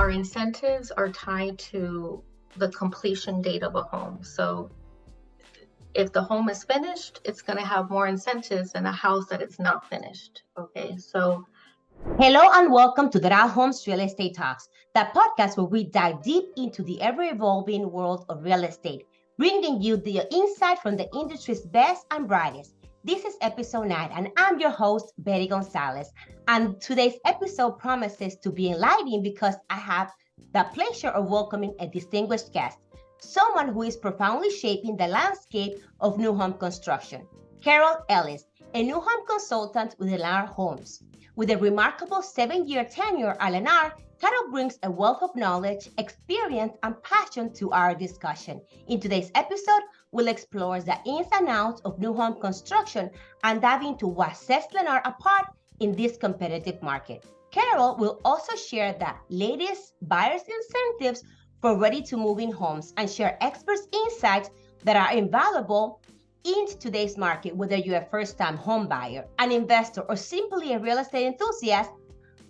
our incentives are tied to the completion date of a home. So if the home is finished, it's going to have more incentives than a house that it's not finished. Okay, so hello and welcome to Doral Homes Real Estate Talks, the podcast where we dive deep into the ever-evolving world of real estate, bringing you the insight from the industry's best and brightest. This is episode 9, and I'm your host, Betty Gonzalez. And today's episode promises to be enlightening because I have the pleasure of welcoming a distinguished guest, someone who is profoundly shaping the landscape of new home construction. Carol Ellis, a new home consultant with Lennar Homes. With a remarkable 7-year tenure at Lennar, Carol brings a wealth of knowledge, experience, and passion to our discussion. In today's episode, we'll explore the ins and outs of new home construction and dive into what sets Lennar apart in this competitive market. Carol will also share the latest buyer's incentives for ready-to-move-in homes and share experts' insights that are invaluable in today's market, whether you're a first-time home buyer, an investor, or simply a real estate enthusiast.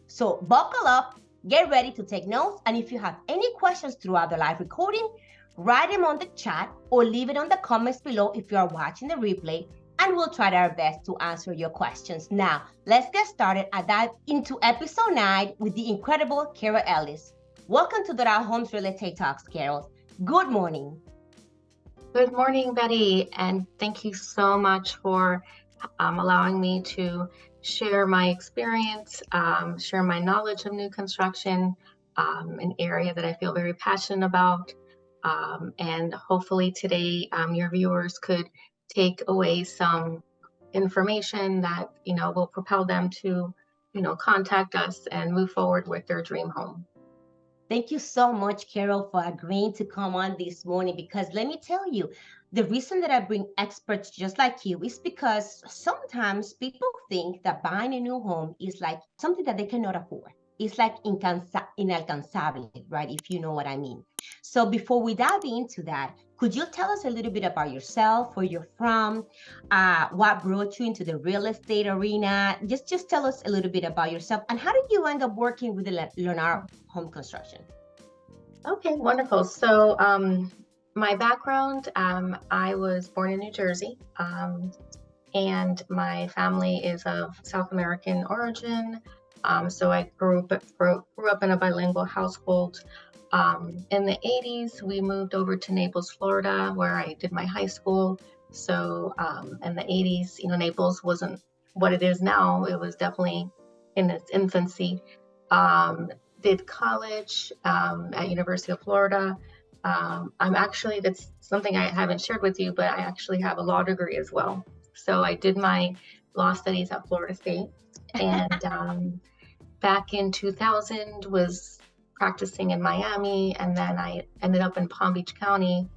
So buckle up, get ready to take notes, and if you have any questions throughout the live recording, write them on the chat or leave it on the comments below if you are watching the replay, and we'll try our best to answer your questions. Now, let's get started and dive into episode 9 with the incredible Carol Ellis. Welcome to Doral Homes Real Estate Talks, Carol. Good morning. good morning, Betty, and thank you so much for allowing me to share my experience, share my knowledge of new construction, an area that I feel very passionate about. And hopefully today your viewers could take away some information that, will propel them to, contact us and move forward with their dream home. Thank you so much, Carol, for agreeing to come on this morning, because let me tell you, the reason that I bring experts just like you is because sometimes people think that buying a new home is like something that they cannot afford. It's like inalcanzable, right? If you know what I mean. So before we dive into that, could you tell us a little bit about yourself, where you're from, what brought you into the real estate arena? Just tell us a little bit about yourself, and how did you end up working with the Lennar Home Construction? Okay, wonderful. So my background, I was born in New Jersey, and my family is of South American origin. So I grew up in a bilingual household. In the 80s, we moved over to Naples, Florida, where I did my high school. So in the 80s, Naples wasn't what it is now. It was definitely in its infancy. Did college at University of Florida. That's something I haven't shared with you, but I actually have a law degree as well. So I did my law studies at Florida State, and back in 2000 was practicing in Miami, and then I ended up in Palm Beach County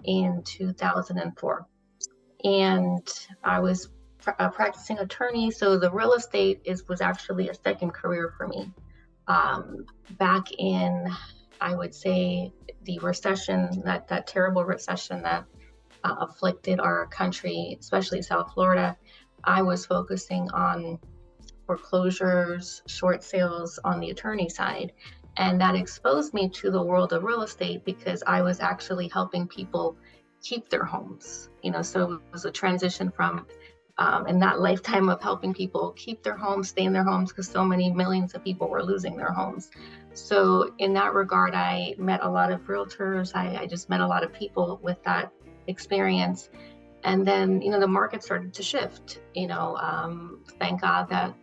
in 2004. And I was a practicing attorney, so the real estate was actually a second career for me. Back in, I would say, the recession, that terrible recession that afflicted our country, especially South Florida, I was focusing on foreclosures, short sales on the attorney side. And that exposed me to the world of real estate because I was actually helping people keep their homes. So it was a transition from in that lifetime of helping people keep their homes, stay in their homes, because so many millions of people were losing their homes. So in that regard, I met a lot of realtors. I just met a lot of people with that experience. And then, the market started to shift. Thank God that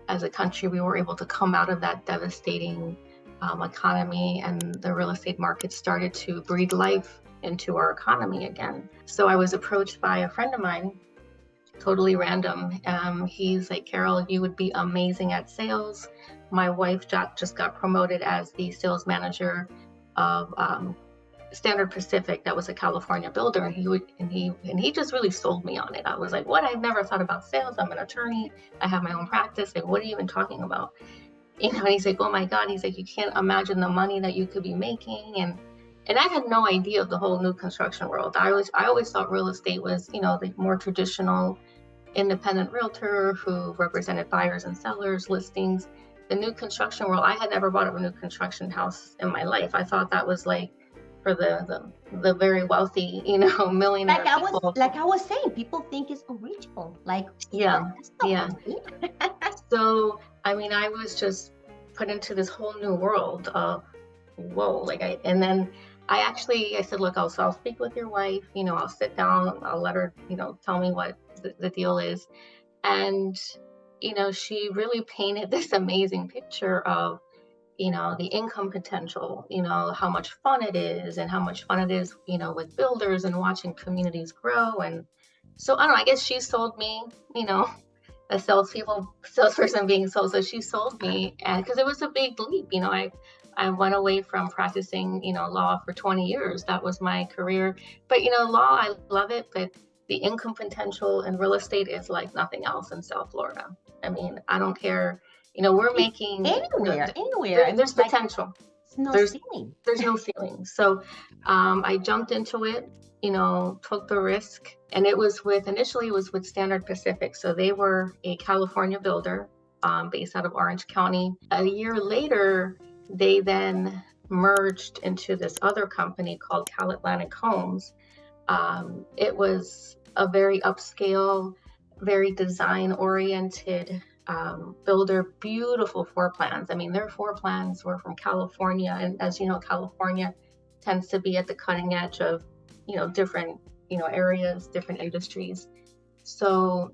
as a country, we were able to come out of that devastating economy, and the real estate market started to breathe life into our economy again. So I was approached by a friend of mine, totally random. He's like, Carol, you would be amazing at sales. My wife just got promoted as the sales manager of Standard Pacific. That was a California builder, and he just really sold me on it. I was like, what? I've never thought about sales. I'm an attorney. I have my own practice. Like, what are you even talking about? And he's like, oh my God. He's like, you can't imagine the money that you could be making. And I had no idea of the whole new construction world. I always thought real estate was, the more traditional independent realtor who represented buyers and sellers, listings. the new construction world, I had never bought a new construction house in my life. I thought that was like for the very wealthy, you know, millionaire people. Like I was saying, people think it's original. Like, Yeah, yeah. yeah. So, I mean, I was just put into this whole new world of, whoa, like and then I said, look, I'll speak with your wife, you know, I'll sit down, I'll let her, you know, tell me what the deal is. And, you know, she really painted this amazing picture of, you know, the income potential, you know, how much fun it is and how much fun it is, you know, with builders and watching communities grow. And so, I don't know, I guess she sold me, you know, a salesperson being sold. So she sold me, and because it was a big leap, you know, I went away from practicing, you know, law for 20 years. That was my career. But, you know, law, I love it, but the income potential in real estate is like nothing else in South Florida. I mean, I don't care. You know, we're making anywhere. There's potential. There's no ceiling. There's no ceiling. So I jumped into it, you know, took the risk, and initially it was with Standard Pacific. So they were a California builder based out of Orange County. A year later, they then merged into this other company called Cal Atlantic Homes. It was a very upscale, very design-oriented builder, beautiful floor plans. I mean, their floor plans were from California, and as you know, California tends to be at the cutting edge of, you know, different, you know, areas, different industries. So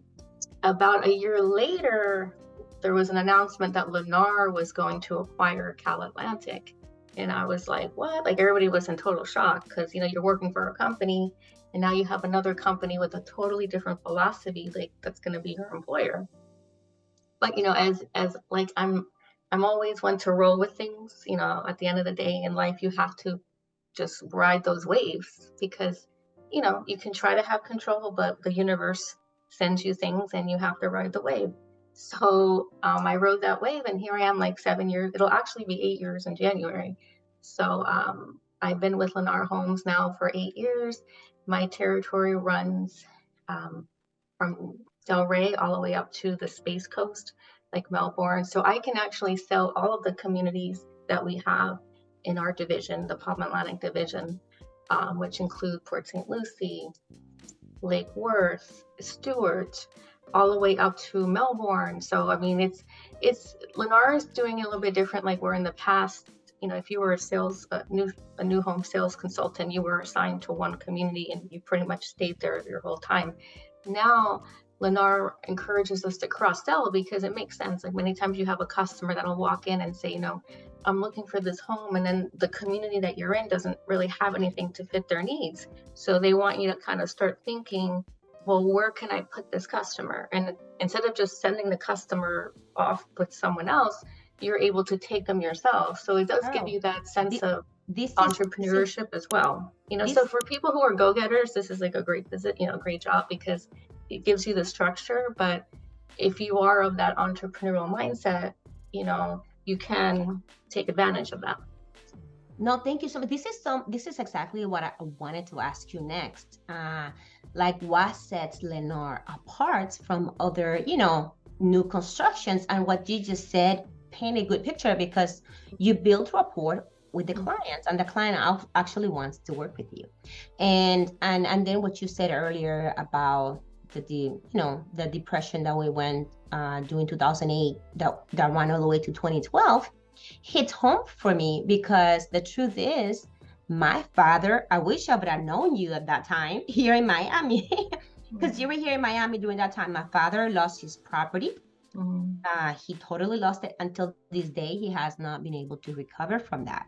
about a year later, there was an announcement that Lennar was going to acquire Cal Atlantic. And I was like, what? Like, everybody was in total shock because, you know, you're working for a company and now you have another company with a totally different philosophy, like that's going to be your employer. But, you know, as like I'm always one to roll with things. You know, at the end of the day in life, you have to just ride those waves because, you know, you can try to have control, but the universe sends you things and you have to ride the wave. So I rode that wave, and here I am, like 7 years. It'll actually be 8 years in January. So I've been with Lennar Homes now for 8 years. My territory runs from Delray all the way up to the Space Coast, like Melbourne. So I can actually sell all of the communities that we have in our division, the Palm Atlantic division, which include Port St. Lucie, Lake Worth, Stewart, all the way up to Melbourne. So I mean, it's Lennar is doing it a little bit different. Like, where in the past, you know, if you were a new home sales consultant, you were assigned to one community and you pretty much stayed there your whole time. Now Lennar encourages us to cross sell because it makes sense. Like, many times you have a customer that'll walk in and say, you know, I'm looking for this home, and then the community that you're in doesn't really have anything to fit their needs. So they want you to kind of start thinking, well, where can I put this customer? And instead of just sending the customer off with someone else, you're able to take them yourself. So it does give you that sense of entrepreneurship as well. You know, so for people who are go-getters, this is like a great visit, you know, great job, because it gives you the structure. But if you are of that entrepreneurial mindset, you know, you can take advantage of that. No, thank you so much. This is exactly what I wanted to ask you next. Like, what sets Lennar apart from other, you know, new constructions? And what you just said paint a good picture, because you build rapport with the clients, and the client actually wants to work with you. And then what you said earlier about the depression that we went during 2008 that ran all the way to 2012 hits home for me, because the truth is, my father, I wish I would have known you at that time here in Miami, because you were here in Miami during that time. My father lost his property. He totally lost it. Until this day, he has not been able to recover from that.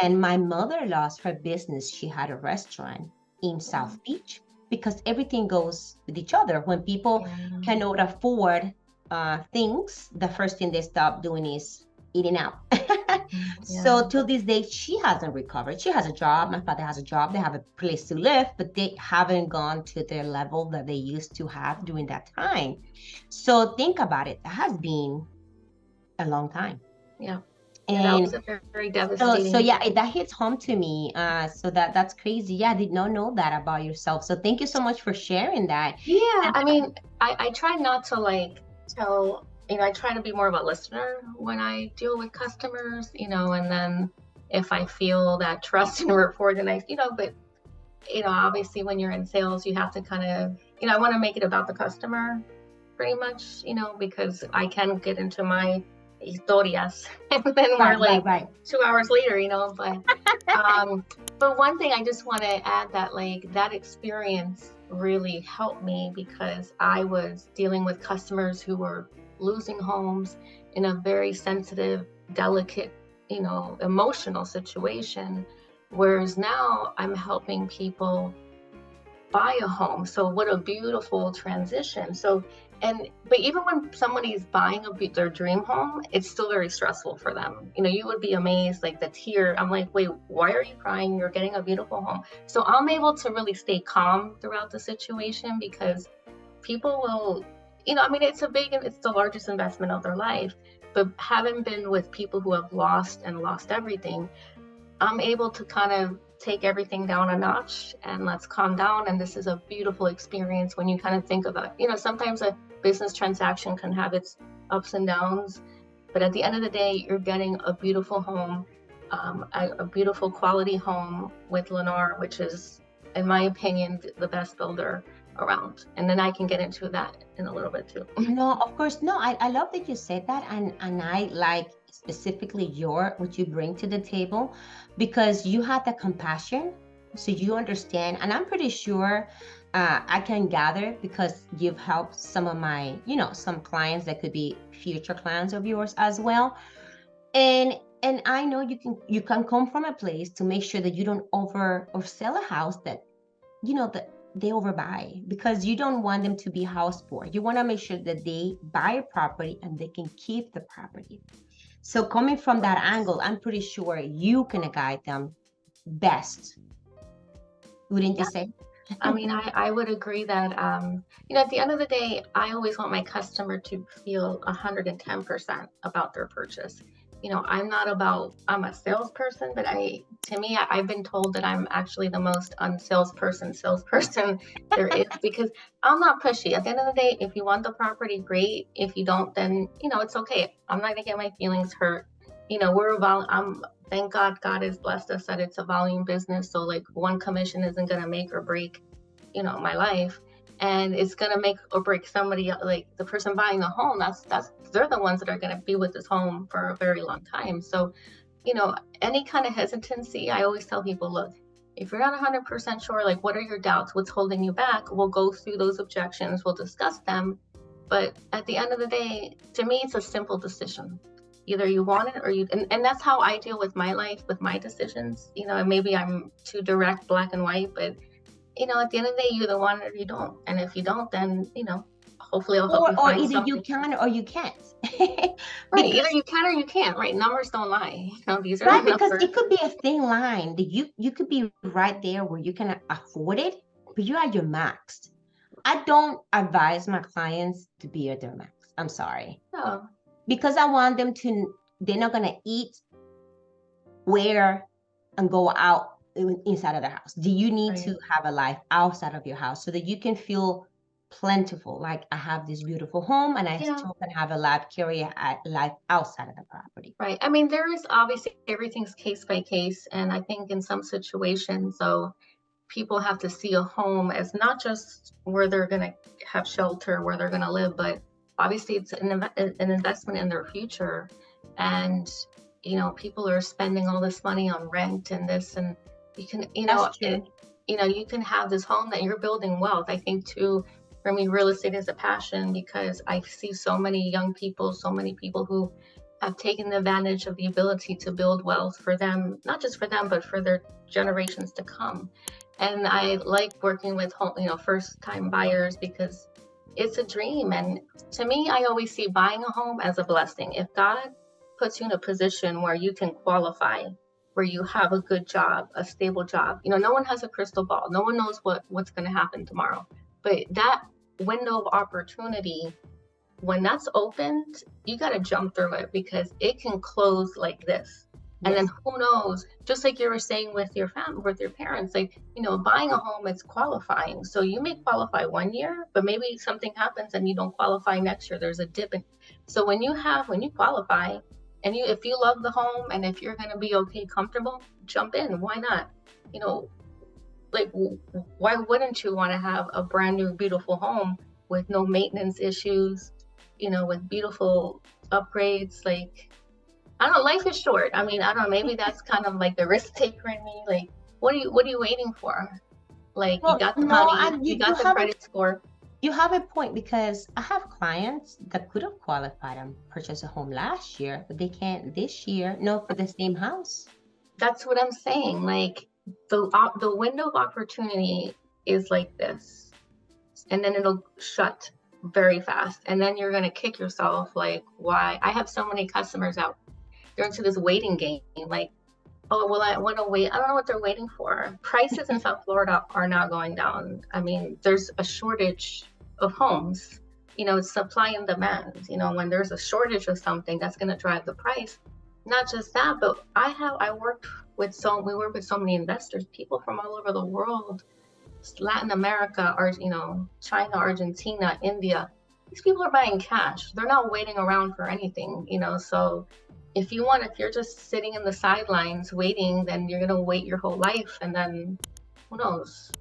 And my mother lost her business. She had a restaurant in South Beach, because everything goes with each other. When people cannot afford things, the first thing they stop doing is eating out. So till this day, she hasn't recovered. She has a job. My father has a job. They have a place to live, but they haven't gone to their level that they used to have during that time. So think about it. That has been a long time. Yeah. And that was a very devastating. So yeah, that hits home to me. So that's crazy. Yeah, I did not know that about yourself. So thank you so much for sharing that. Yeah, I mean, I try not to like tell I try to be more of a listener when I deal with customers, and then if I feel that trust and rapport, then but obviously when you're in sales, you have to kind of, I want to make it about the customer pretty much, because I can get into my historias and then we're like Right. 2 hours later, but one thing I just want to add that like that experience really helped me because I was dealing with customers who were losing homes in a very sensitive, delicate, emotional situation. Whereas now I'm helping people buy a home. So what a beautiful transition. But even when somebody's buying their dream home, it's still very stressful for them. You would be amazed, like the tear. I'm like, wait, why are you crying? You're getting a beautiful home. So I'm able to really stay calm throughout the situation because people will, it's the largest investment of their life. But having been with people who have lost everything, I'm able to kind of take everything down a notch and let's calm down. And this is a beautiful experience when you kind of think about, sometimes a business transaction can have its ups and downs, but at the end of the day, you're getting a beautiful home, a beautiful quality home with Lennar, which is, in my opinion, the best builder around. And then I can get into that in a little bit too. No, of course, no. I love that you said that, and I like specifically what you bring to the table, because you have the compassion, so you understand, and I'm pretty sure I can gather because you've helped some of my, some clients that could be future clients of yours as well, and I know you can come from a place to make sure that you don't or sell a house that that they overbuy, because you don't want them to be house poor. You want to make sure that they buy a property and they can keep the property. So coming from that angle, I'm pretty sure you can guide them best. Wouldn't you say? I mean, I would agree that, at the end of the day, I always want my customer to feel 110% about their purchase. I'm a salesperson, but to me, I've been told that I'm actually the most salesperson there is, because I'm not pushy. At the end of the day, if you want the property, great. If you don't, then, it's okay. I'm not gonna get my feelings hurt. Thank God has blessed us that it's a volume business. So like one commission isn't gonna make or break, my life. And it's gonna make or break somebody, like the person buying the home. They're the ones that are gonna be with this home for a very long time. So, any kind of hesitancy, I always tell people, look, if you're not 100% sure, like what are your doubts? What's holding you back? We'll go through those objections. We'll discuss them. But at the end of the day, to me, it's a simple decision. Either you want it or you, and that's how I deal with my life, with my decisions. And maybe I'm too direct, black and white, but at the end of the day, you either want it or you don't. And if you don't, then, hopefully I'll help you find either something. you can or you can't. Right, either you can or you can't, right? Numbers don't lie. These are Right, the because numbers. it could be a thin line that you could be right there where you can afford it, but you're at your max. I don't advise my clients to be at their max. I'm sorry. No. Because I want them to, they're not gonna eat, wear, and go out inside of the house. Do you need to have a life outside of your house so that you can feel plentiful? Like, I have this beautiful home and I still can have a life, carry a life outside of the property. Right. I mean, there is obviously everything's case by case. And I think in some situations, so people have to see a home as not just where they're going to have shelter, where they're going to live, but obviously it's an investment in their future. And, people are spending all this money on rent and this, and you can, you can have this home that you're building wealth. I think too, for me, real estate is a passion because I see so many young people, so many people who have taken advantage of the ability to build wealth for them, not just for them, but for their generations to come. And I like working with first time buyers because it's a dream. And to me, I always see buying a home as a blessing. If God puts you in a position where you can qualify, where you have a good job, a stable job, no one has a crystal ball. No one knows what's going to happen tomorrow. But that window of opportunity, when that's opened, you got to jump through it because it can close like this. And then who knows, just like you were saying with your family, with your parents, like, buying a home, it's qualifying. So you may qualify one year, but maybe something happens and you don't qualify next year. There's a dip. So when you qualify, and if you love the home and if you're going to be okay, comfortable, jump in. Why not? You know, like, why wouldn't you want to have a brand new, beautiful home with no maintenance issues, with beautiful upgrades? Like, I don't know, life is short. I mean, I don't know, maybe that's kind of like the risk taker in me. Like, what are you waiting for? Like, you Well, got the no, money, you got the credit score. you have a point, because I have clients that could have qualified and purchased a home last year, but they can't this year, no, for the same house. That's what I'm saying. Like, the window of opportunity is like this, and then it'll shut very fast, and then you're gonna kick yourself. Like, why? I have so many customers out. They're into this waiting game. Like, oh, well, I want to wait. I don't know what they're waiting for. Prices in South Florida are not going down. I mean, there's a shortage of homes. It's supply and demand. When there's a shortage of something, that's going to drive the price. Not just that, but we work with so many investors, people from all over the world, Latin America, or China, Argentina, India. These people are buying cash. They're not waiting around for anything. So if you're just sitting in the sidelines waiting, then you're gonna wait your whole life, and then who knows?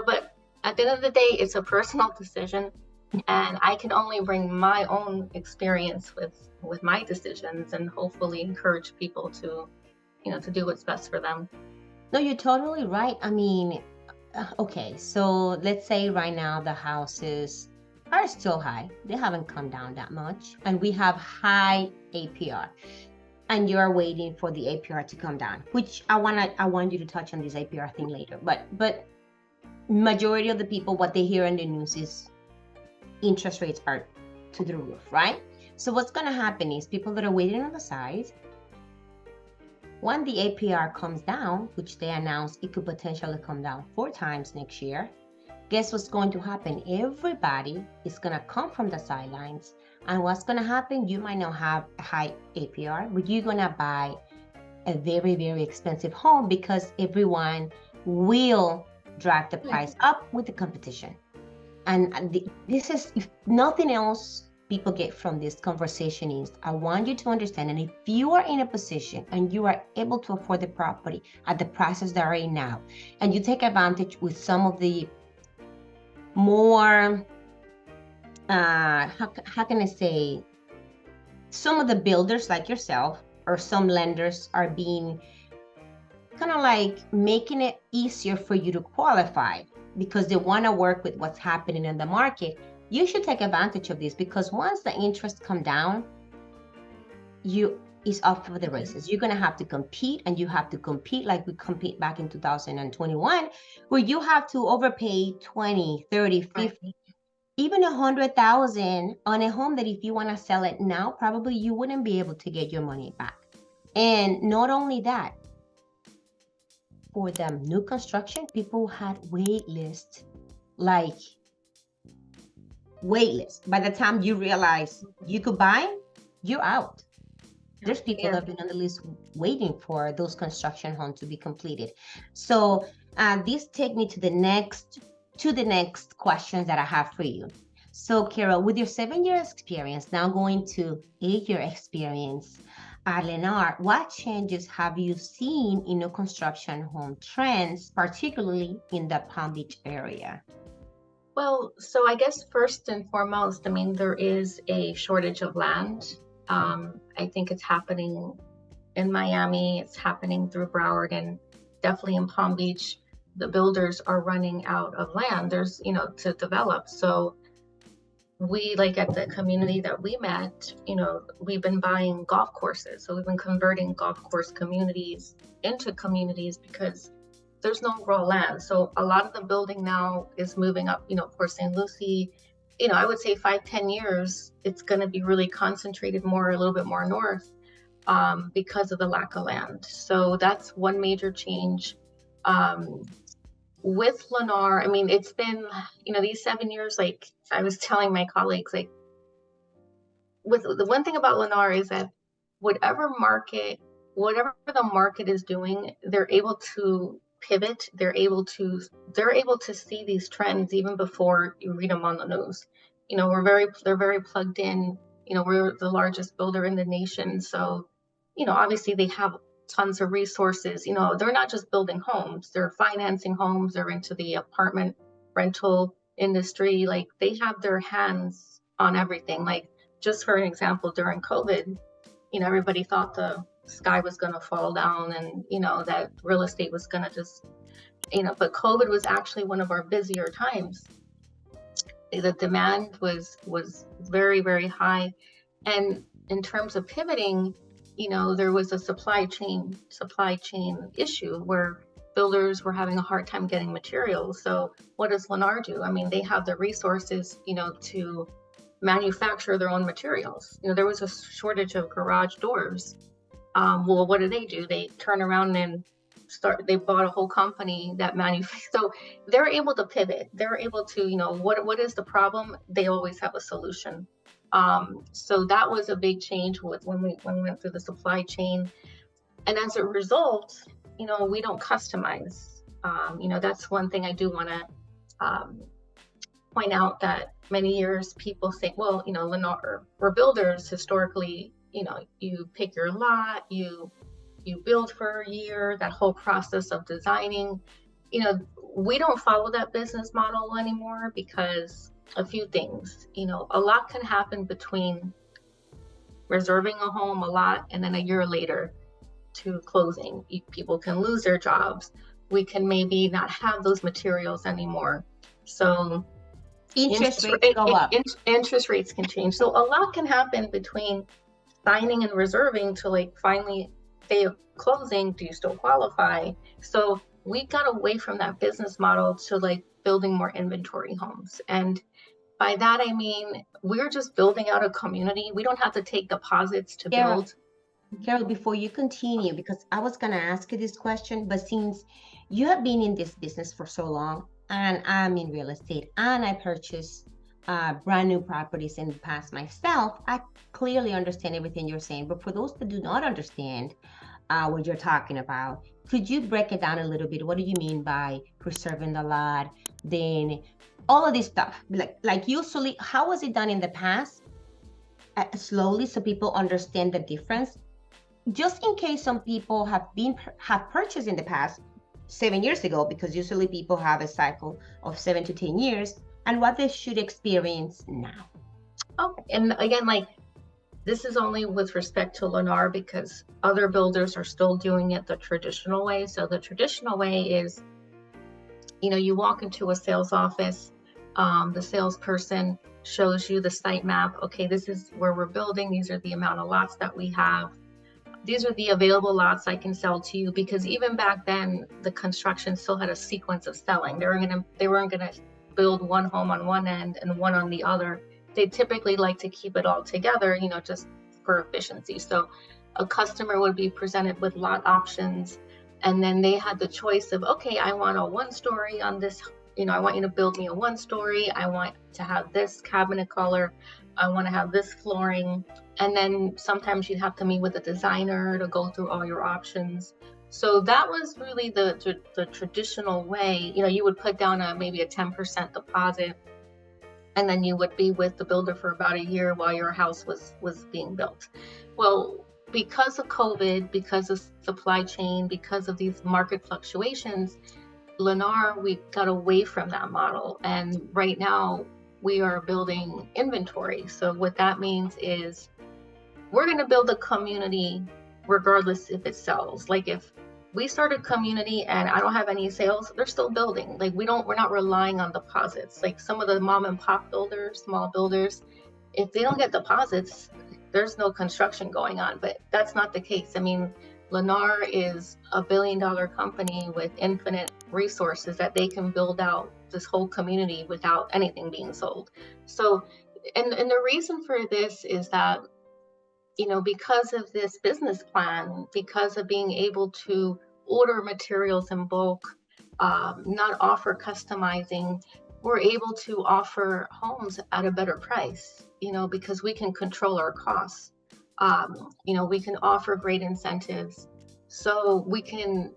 But at the end of the day, it's a personal decision, and I can only bring my own experience with my decisions, and hopefully encourage people to do what's best for them. No, you're totally right. I mean, okay, so let's say right now the houses are still high. They haven't come down that much, and we have high APR. And you're waiting for the APR to come down, which I want you to touch on this APR thing later. But majority of the people, what they hear in the news is interest rates are to the roof, right? So what's gonna happen is people that are waiting on the side, when the APR comes down, which they announced it could potentially come down 4 times next year, guess what's going to happen? Everybody is gonna come from the sidelines. And what's going to happen? You might not have a high APR, but you're going to buy a very, very expensive home, because everyone will drive the price up with the competition. And this is, if nothing else people get from this conversation is, I want you to understand, and if you are in a position and you are able to afford the property at the prices that are in now, and you take advantage with some of the more how can I say, some of the builders like yourself or some lenders are being kind of like making it easier for you to qualify, because they want to work with what's happening in the market. You should take advantage of this, because once the interest come down, it's off for the races. You're going to have to compete, and you have to compete like we compete back in 2021, where you have to overpay 20, 30, 50, even 100,000 on a home that if you want to sell it now, probably you wouldn't be able to get your money back. And not only that, for the new construction, people had wait lists. By the time you realize you could buy, you're out. There's people that have been on the list waiting for those construction homes to be completed. So this takes me to the next questions that I have for you. So Carol, with your 7 years experience, now going to 8-year experience at Lennar, what changes have you seen in new construction home trends, particularly in the Palm Beach area? Well, so I guess first and foremost, I mean, there is a shortage of land. I think it's happening in Miami, it's happening through Broward, and definitely in Palm Beach. The builders are running out of land. There's, to develop. So we, like at the community that we met, we've been buying golf courses. So we've been converting golf course communities into communities because there's no raw land. So a lot of the building now is moving up, for St. Lucie. I would say 5-10 years, it's going to be really concentrated a little bit more north because of the lack of land. So that's one major change. With Lennar, I mean, it's been, these 7 years, like I was telling my colleagues, like with the one thing about Lennar is that whatever the market is doing, they're able to pivot. They're able to see these trends even before you read them on the news. They're very plugged in. we're the largest builder in the nation. So, obviously they have tons of resources. They're not just building homes, they're financing homes, they're into the apartment rental industry. Like, they have their hands on everything. Like, just for an example, during COVID, everybody thought the sky was going to fall down, and, that real estate was going to just, but COVID was actually one of our busier times. The demand was very, very high. And in terms of pivoting, there was a supply chain issue where builders were having a hard time getting materials. So what does Lennar do? I mean, they have the resources, to manufacture their own materials. There was a shortage of garage doors. Well, what do? They turn around and they bought a whole company that manufactures. So they're able to pivot. They're able to, what is the problem? They always have a solution. So that was a big change when we went through the supply chain. And as a result, we don't customize. That's one thing I do want to point out, that many years people think, well, Lennar, we're builders historically, you pick your lot, you build for a year, that whole process of designing. We don't follow that business model anymore because a few things. A lot can happen between reserving a home, a lot, and then a year later to closing. People can lose their jobs. We can maybe not have those materials anymore. So interest rates go up. Interest rates can change. So a lot can happen between signing and reserving to, like, finally day of closing. Do you still qualify? So we got away from that business model to, like, building more inventory homes. And by that, I mean, we're just building out a community. We don't have to take deposits to build. Carol, before you continue, because I was going to ask you this question, but since you have been in this business for so long, and I'm in real estate, and I purchased brand new properties in the past myself, I clearly understand everything you're saying. But for those that do not understand what you're talking about, could you break it down a little bit? What do you mean by preserving the lot? Then all of this stuff, like usually, how was it done in the past? Slowly, so people understand the difference. Just in case some people have purchased in the past 7 years ago, because usually people have a cycle of 7 to 10 years, and what they should experience now. Oh, and again, like, this is only with respect to Lennar, because other builders are still doing it the traditional way. So the traditional way is, you walk into a sales office, the salesperson shows you the site map. Okay, this is where we're building. These are the amount of lots that we have. These are the available lots I can sell to you. Because even back then, the construction still had a sequence of selling. They weren't gonna build one home on one end and one on the other. They typically like to keep it all together, just for efficiency. So a customer would be presented with lot options, and then they had the choice of, okay, I want a 1-story on this. I want you to build me a 1-story. I want to have this cabinet color. I want to have this flooring. And then sometimes you'd have to meet with a designer to go through all your options. So that was really the traditional way. You would put down maybe a 10% deposit, and then you would be with the builder for about a year while your house was being built. Well, because of COVID, because of supply chain, because of these market fluctuations, Lennar, we got away from that model. And right now we are building inventory. So what that means is we're going to build a community regardless if it sells. Like, if we start a community and I don't have any sales, they're still building. Like, we're not relying on deposits. Like some of the mom and pop builders, small builders, if they don't get deposits, there's no construction going on. But that's not the case. I mean, Lennar is a billion-dollar company with infinite resources that they can build out this whole community without anything being sold. So, and the reason for this is that, because of this business plan, because of being able to order materials in bulk, not offer customizing, we're able to offer homes at a better price, because we can control our costs. We can offer great incentives. So we can,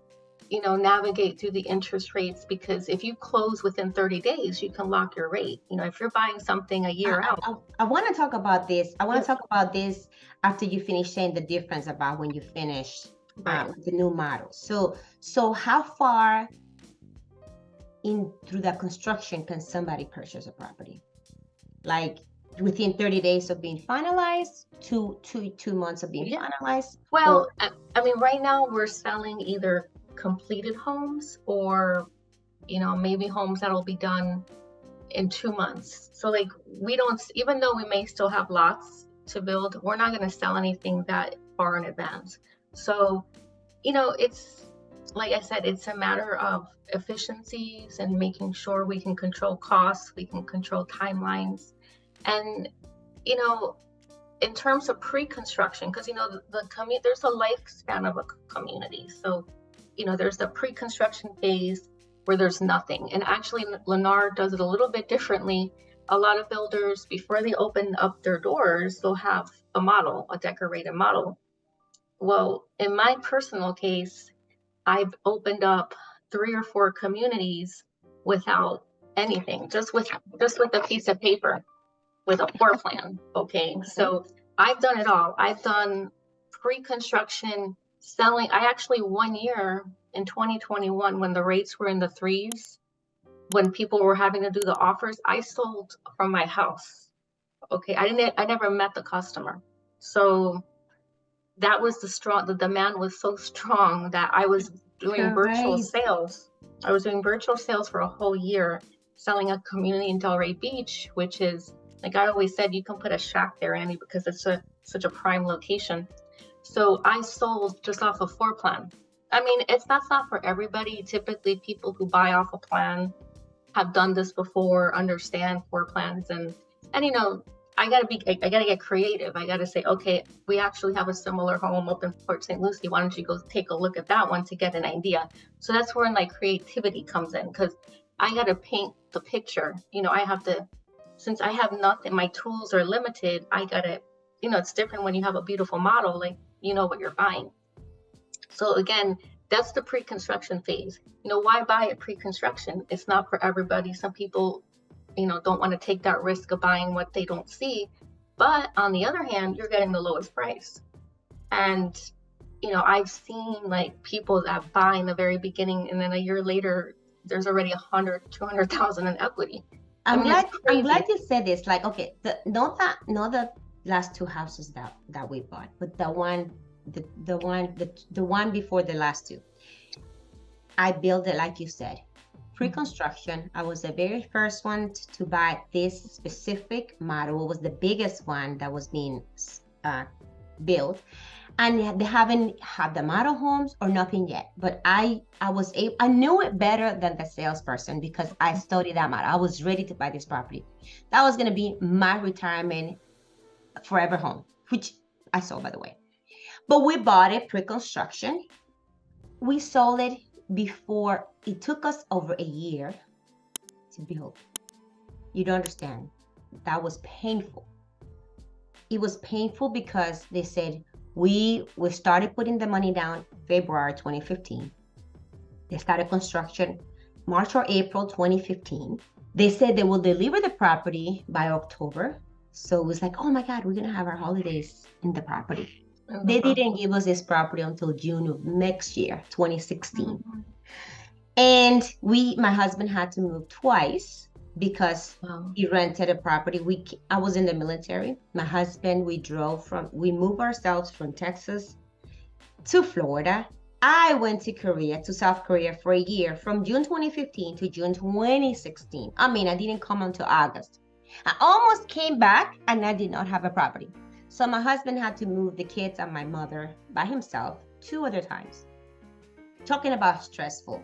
navigate through the interest rates, because if you close within 30 days, you can lock your rate. If you're buying something a year out. I want to talk about this. I want to talk about this after you finish saying the difference about when you finish with the new model. So how far in through that construction can somebody purchase a property? Like within 30 days of being finalized, two months of being finalized? Well, I mean, right now we're selling either completed homes or, maybe homes that'll be done in 2 months. So like, we don't, even though we may still have lots to build, we're not going to sell anything that far in advance. So, it's, like I said, it's a matter of efficiencies and making sure we can control costs, we can control timelines. And, in terms of pre-construction, because, there's a lifespan of a community. So, there's the pre-construction phase where there's nothing. And actually, Lennar does it a little bit differently. A lot of builders, before they open up their doors, they'll have a decorated model. Well, in my personal case, I've opened up 3 or 4 communities without anything, just with a piece of paper with a floor plan. Okay, so I've done it all. I've done pre-construction, selling. I actually, 1 year in 2021, when the rates were in the 3s, when people were having to do the offers, I sold from my house. Okay, I never met the customer. So that was the demand was so strong that I was doing virtual sales. I was doing virtual sales for a whole year, selling a community in Delray Beach, which is, like I always said, you can put a shack there, Andy, because it's such a prime location. So I sold just off a floor plan. I mean, that's not for everybody. Typically, people who buy off a plan have done this before, understand floor plans, and I gotta get creative. I gotta say, okay, we actually have a similar home up in Port St. Lucie. Why don't you go take a look at that one to get an idea? So that's where my creativity comes in, because I gotta paint the picture. I have to, since I have nothing, my tools are limited. I gotta, it's different when you have a beautiful model, like what you're buying. So again, that's the pre-construction phase. Why buy it pre-construction? It's not for everybody. Some people don't want to take that risk of buying what they don't see. But on the other hand, you're getting the lowest price. And, I've seen like people that buy in the very beginning, and then a year later, there's already 100, 200,000 in equity. I'm glad you said this. Like, okay, not the last 2 houses that we bought, but the one before the last 2. I built it, like you said, pre-construction. I was the very first one to buy this specific model. It was the biggest one that was being built, and they haven't had the model homes or nothing yet. But I knew it better than the salesperson, because I studied that model. I was ready to buy this property. That was going to be my retirement forever home, which I sold, by the way. But we bought it pre-construction. We sold it before. It took us over a year to build. You don't understand. That was painful. It was painful because they said we started putting the money down February 2015. They started construction March or April 2015. They said they will deliver the property by October. So it was like, oh my God, we're gonna have our holidays in the property. They didn't give us this property until June of next year, 2016. And my husband had to move twice because he rented a property. I was in the military. My husband, we moved ourselves from Texas to Florida. I went to South Korea for a year, from June 2015 to June 2016. I mean, I didn't come until August. I almost came back and I did not have a property. So my husband had to move the kids and my mother by himself 2 other times. Talking about stressful.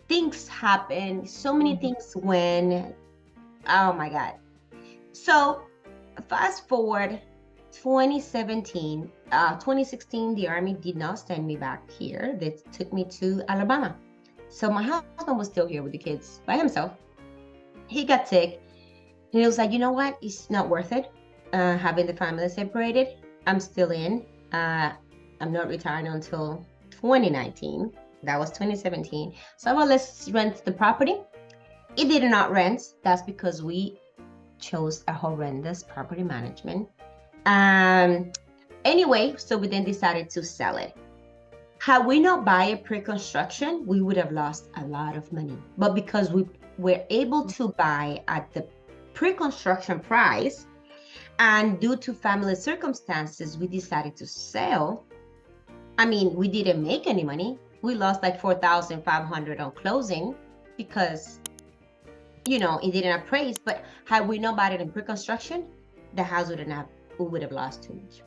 Things happen. So many things went. Oh my God. So fast forward 2016, the Army did not send me back here. They took me to Alabama. So my husband was still here with the kids by himself. He got sick. And he was like, you know what? It's not worth it. Having the family separated. I'm still in. I'm not retiring until 2019. That was 2017. So well, let's rent the property. It did not rent. That's because we chose a horrendous property management. Anyway, so we then decided to sell it. Had we not buy it pre-construction, we would have lost a lot of money. But because we were able to buy at the pre-construction price, and due to family circumstances, we decided to sell. I mean, we didn't make any money. We lost like $4,500 on closing because, you know, it didn't appraise. But had we not bought it in pre-construction, the house we would have lost too much.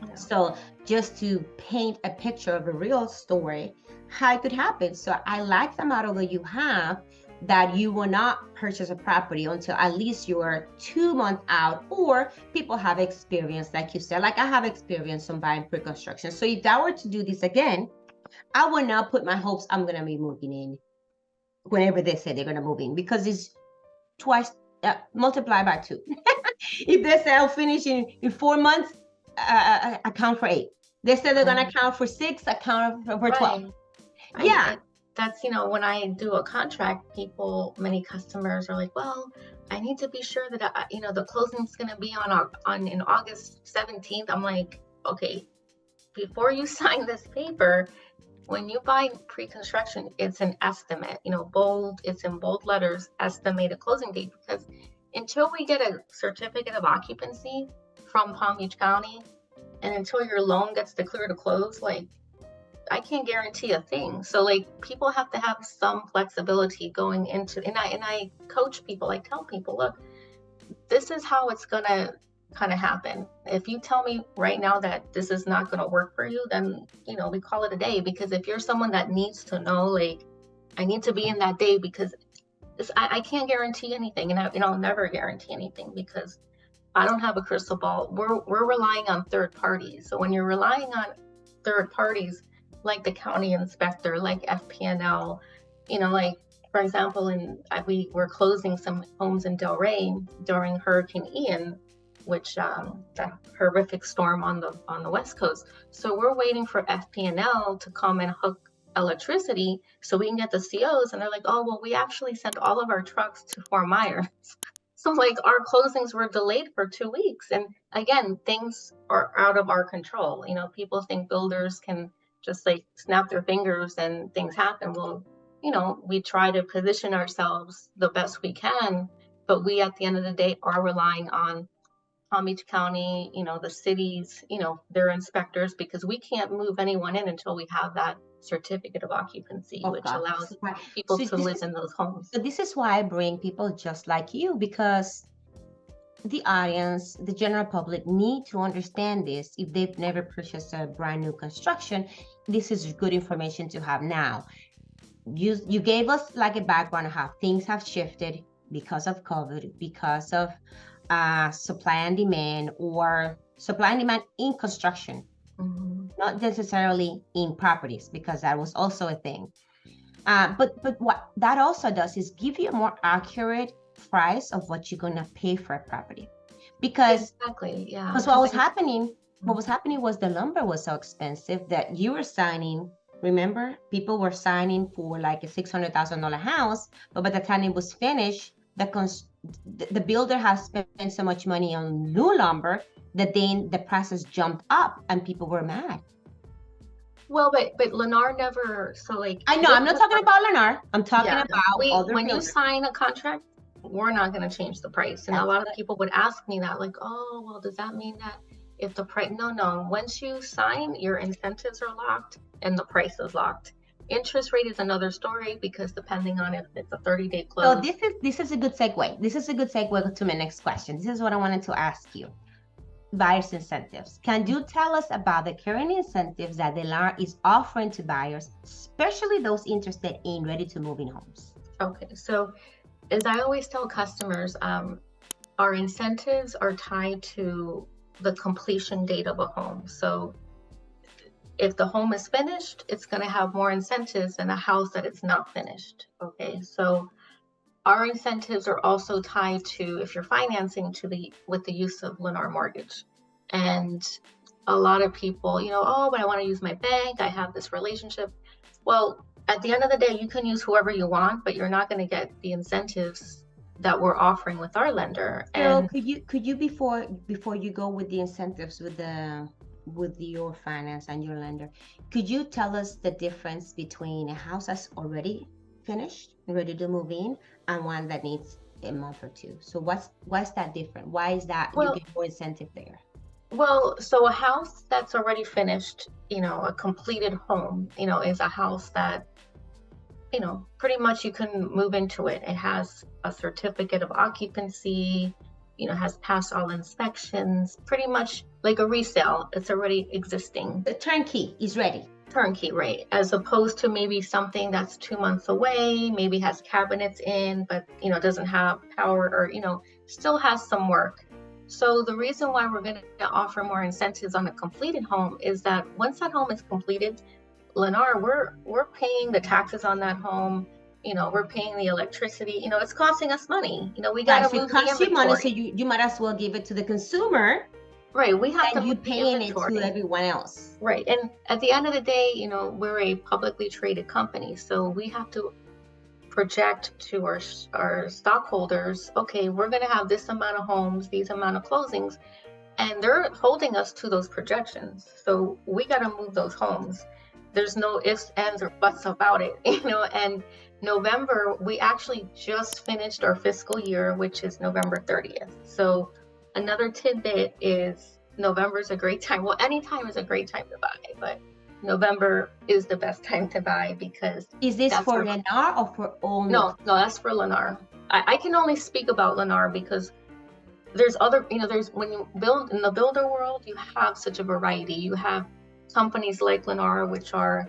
Yeah. So just to paint a picture of a real story, how it could happen. So I like the model that you have, that you will not purchase a property until at least you're 2 months out, or people have experience, like you said, like I have experience on buying pre-construction. So if I were to do this again, I would not put my hopes I'm going to be moving in whenever they say they're going to move in, because it's twice, multiply by 2. If they say I'll finish in 4 months, account for 8. They said they're going to account for 6, account for 12. Right. Yeah. That's, you know, when I do a contract, many customers are like, well, I need to be sure that, you know, the closing's going to be in August 17th. I'm like, okay, before you sign this paper, when you buy pre-construction, it's an estimate, you know, it's in bold letters, estimated closing date, because until we get a certificate of occupancy from Palm Beach County, and until your loan gets declared to close, like, I can't guarantee a thing. So like, people have to have some flexibility going into, and I coach people, I tell people, look, this is how it's gonna kind of happen. If you tell me right now that this is not gonna work for you, then, you know, we call it a day. Because if you're someone that needs to know, like, I need to be in that day, because I can't guarantee anything, and I'll never guarantee anything, because I don't have a crystal ball. We're relying on third parties. So when you're relying on third parties, like the county inspector, like FP&L, you know, like, for example, we were closing some homes in Doral during Hurricane Ian, which that horrific storm on the West Coast. So we're waiting for FP&L to come and hook electricity so we can get the COs, and they're like, oh, well, we actually sent all of our trucks to Fort Myers. So like, our closings were delayed for 2 weeks. And again, things are out of our control. You know, people think builders can just like snap their fingers and things happen. Well, you know, we try to position ourselves the best we can, but we, at the end of the day, are relying on Palm Beach County, you know, the cities, you know, their inspectors, because we can't move anyone in until we have that certificate of occupancy, which allows people to live in those homes. So this is why I bring people just like you, because the audience, the general public, need to understand this. If they've never purchased a brand new construction, this is good information to have now. You gave us like a background of how things have shifted because of COVID, because of supply and demand, or supply and demand in construction, not necessarily in properties, because that was also a thing. But what that also does is give you a more accurate price of what you're gonna pay for a property, because exactly, yeah. Because what was happening was the lumber was so expensive that you were signing. Remember, people were signing for like a $600,000 house, but by the time it was finished, the builder has spent so much money on new lumber that then the prices jumped up and people were mad. Well, but Lennar never, so like, I know, I'm not talking about Lennar. I'm talking about other when builders. You sign a contract, we're not going to change the price. And a lot of people would ask me that, like, oh, well, does that mean that if the price, no, once you sign, your incentives are locked and the price is locked. Interest rate is another story, because depending on if it's a 30-day close. So this is a good segue. This is a good segue to my next question. This is what I wanted to ask you. Buyers incentives. Can you tell us about the current incentives that Lennar is offering to buyers, especially those interested in ready-to-move-in homes? Okay, so as I always tell customers, our incentives are tied to the completion date of a home. So if the home is finished, it's going to have more incentives than a house that it's not finished. Okay, so our incentives are also tied to, if you're financing, with the use of Lennar Mortgage. And a lot of people, you know, oh, but I want to use my bank, I have this relationship. Well, at the end of the day, you can use whoever you want, but you're not going to get the incentives that we're offering with our lender. Carol, And could you before you go with the incentives with your finance and your lender, could you tell us the difference between a house that's already finished, ready to move in, and one that needs a month or two? So what's that different? Why is that you get more incentive there? Well, so a house that's already finished, a completed home, is a house that, pretty much you can move into it. It has a certificate of occupancy, has passed all inspections, pretty much like a resale. It's already existing. The turnkey is ready. Turnkey, right? As opposed to maybe something that's 2 months away, maybe has cabinets in, but, doesn't have power or, still has some work. So the reason why we're going to offer more incentives on a completed home is that once that home is completed, Lennar, we're paying the taxes on that home. We're paying the electricity. It's costing us money. We got to move the inventory. Money, so you might as well give it to the consumer. Right. We have to you paying it to everyone else. Right. And at the end of the day, we're a publicly traded company, so we have to project to our stockholders, okay, we're going to have this amount of homes, these amount of closings, and they're holding us to those projections. So we got to move those homes. There's no ifs, ands, or buts about it, and November, we actually just finished our fiscal year, which is November 30th. So another tidbit is November is a great time. Well, any time is a great time to buy, but November is the best time to buy because... Is this for Lennar or for only? No, that's for Lennar. I can only speak about Lennar because there's other, there's, when you build in the builder world, you have such a variety. You have companies like Lennar, which are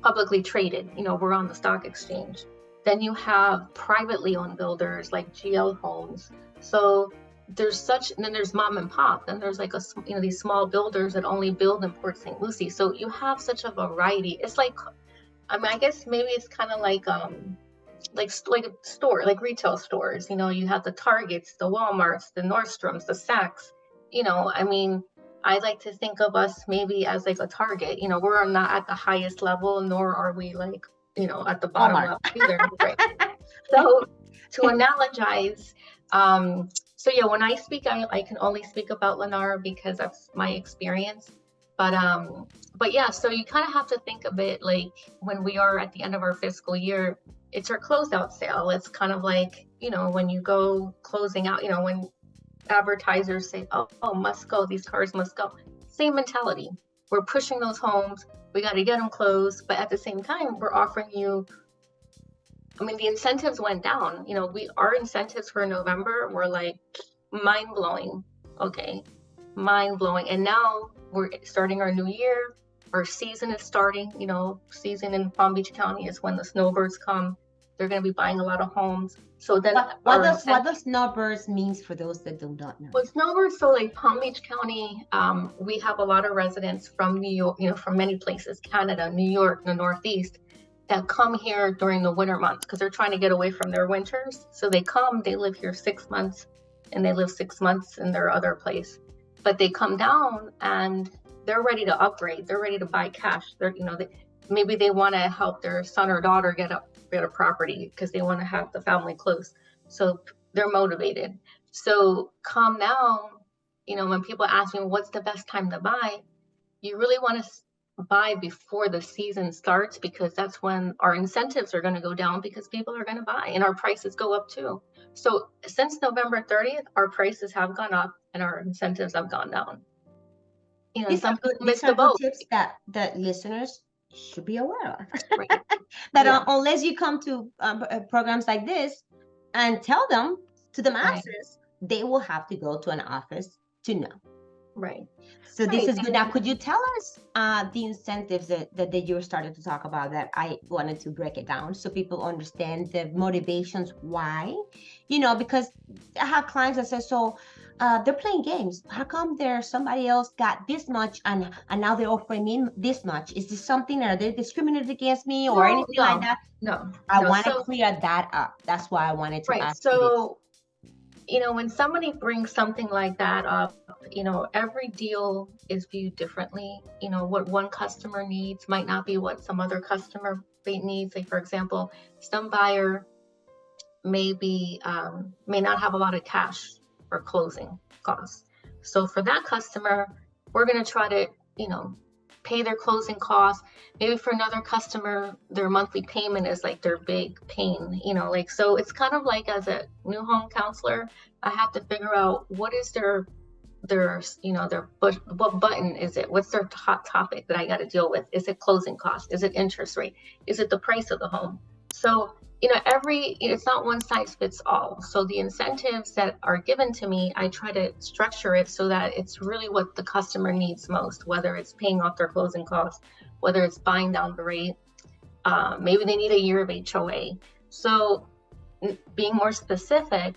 publicly traded, we're on the stock exchange. Then you have privately owned builders like GL Homes. So then there's mom and pop, then there's like these small builders that only build in Port St. Lucie. So you have such a variety. It's like, I guess maybe it's kind of like a store, like retail stores. You have the Targets, the Walmarts, the Nordstroms, the Saks. I like to think of us maybe as like a Target. We're not at the highest level, nor are we like, at the bottom level either. Right? So to analogize, so yeah, when I speak, I can only speak about Lennar because that's my experience. But yeah, so you kind of have to think of it like when we are at the end of our fiscal year, it's our closeout sale. It's kind of like, when you go closing out, when advertisers say, oh, must go, these cars must go. Same mentality. We're pushing those homes. We got to get them closed. But at the same time, we're offering you, the incentives went down. Our incentives for November were like mind-blowing. Okay, mind-blowing. And now we're starting our new year. Our season is starting. Season in Palm Beach County is when the snowbirds come. They're going to be buying a lot of homes. So then what does snowbirds means for those that do not know? Well, snowbirds, so like Palm Beach County, we have a lot of residents from New York, from many places, Canada, New York, the Northeast, that come here during the winter months because they're trying to get away from their winters. So they come, they live here 6 months, and they live 6 months in their other place. But they come down and they're ready to upgrade. They're ready to buy cash. Maybe they want to help their son or daughter get a property because they want to have the family close. So they're motivated. So come now, when people ask me what's the best time to buy, you really want to buy before the season starts because that's when our incentives are going to go down because people are going to buy and our prices go up too. So since November 30th, our prices have gone up and our incentives have gone down. These are good tips that listeners should be aware of. Right. That unless you come to programs like this and tell them to the masses, they will have to go to an office to know. Right. So this is good. Now, could you tell us the incentives that you started to talk about that I wanted to break it down so people understand the motivations why, because I have clients that say, so they're playing games. How come somebody else got this much and now they're offering me this much? Is this something that they discriminated against me or anything like that? No. I want to clear that up. That's why I wanted to ask you this. when somebody brings something like that up, every deal is viewed differently. What one customer needs might not be what some other customer needs. Like, for example, some buyer may not have a lot of cash for closing costs. So for that customer, we're going to try to, pay their closing costs. Maybe for another customer, their monthly payment is like their big pain, so it's kind of like, as a new home counselor, I have to figure out what is what button is it? What's their hot topic that I got to deal with? Is it closing cost? Is it interest rate? Is it the price of the home? So, it's not one size fits all. So the incentives that are given to me, I try to structure it so that it's really what the customer needs most, whether it's paying off their closing costs, whether it's buying down the rate, maybe they need a year of HOA. So being more specific,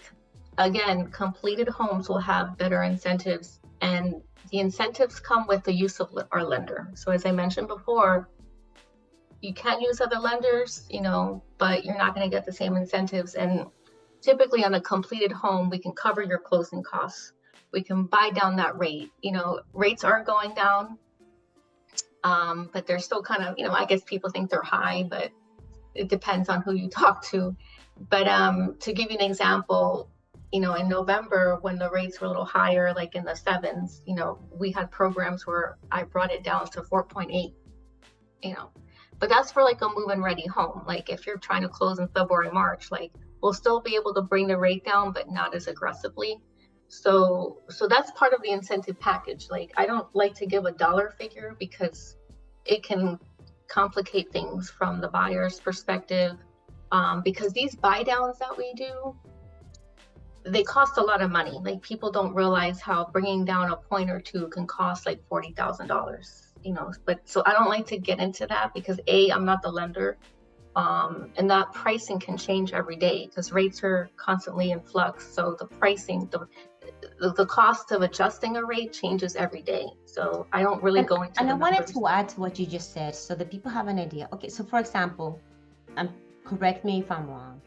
again, completed homes will have better incentives, and the incentives come with the use of our lender. So as I mentioned before, you can use other lenders, but you're not going to get the same incentives. And typically on a completed home, we can cover your closing costs. We can buy down that rate. Rates are going down, but they're still kind of, I guess people think they're high, but it depends on who you talk to. But to give you an example, in November, when the rates were a little higher, like in the 7s, we had programs where I brought it down to 4.8, but that's for like a move-in ready home. Like if you're trying to close in February, March, like we'll still be able to bring the rate down, but not as aggressively. So that's part of the incentive package. Like, I don't like to give a dollar figure because it can complicate things from the buyer's perspective. Because these buy downs that we do, they cost a lot of money. Like, people don't realize how bringing down a point or two can cost like $40,000. But so I don't like to get into that because I'm not the lender, and that pricing can change every day because rates are constantly in flux. So the pricing, the cost of adjusting a rate changes every day. So I don't really go into. And I wanted to add to what you just said so that people have an idea. Okay, so for example, correct me if I'm wrong,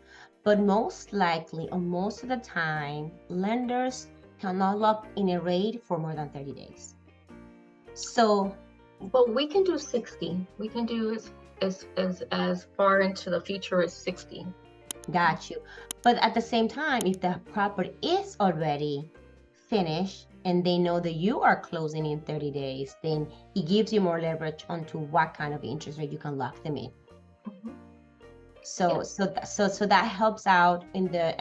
but most likely, or most of the time, lenders cannot lock in a rate for more than 30 days. So. But we can do 60. We can do as far into the future as 60. Got you. But at the same time, if the property is already finished and they know that you are closing in 30 days, then it gives you more leverage onto what kind of interest rate you can lock them in. Mm-hmm. So, yes. so that helps out in the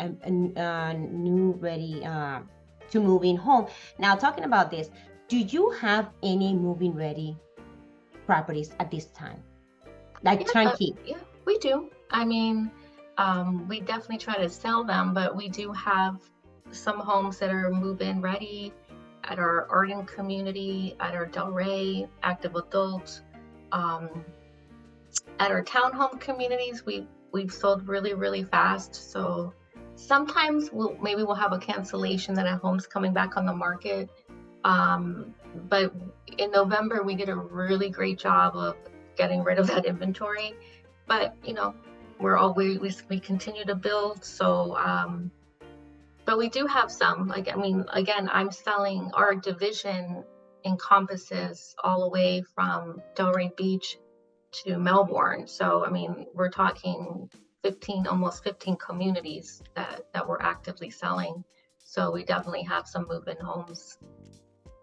new ready to move in home. Now, talking about this, do you have any move-in ready properties at this time, like turnkey? Yeah, we do. I mean, we definitely try to sell them, but we do have some homes that are move-in ready at our Arden community, at our Doral active adult, at our townhome communities. We've sold really, really fast. So sometimes we'll have a cancellation that a home's coming back on the market. But in November, we did a really great job of getting rid of that inventory. But, we continue to build. So, but we do have some, again, I'm selling, our division encompasses all the way from Delray Beach to Melbourne. So, we're talking almost 15 communities that we're actively selling. So we definitely have some move-in homes.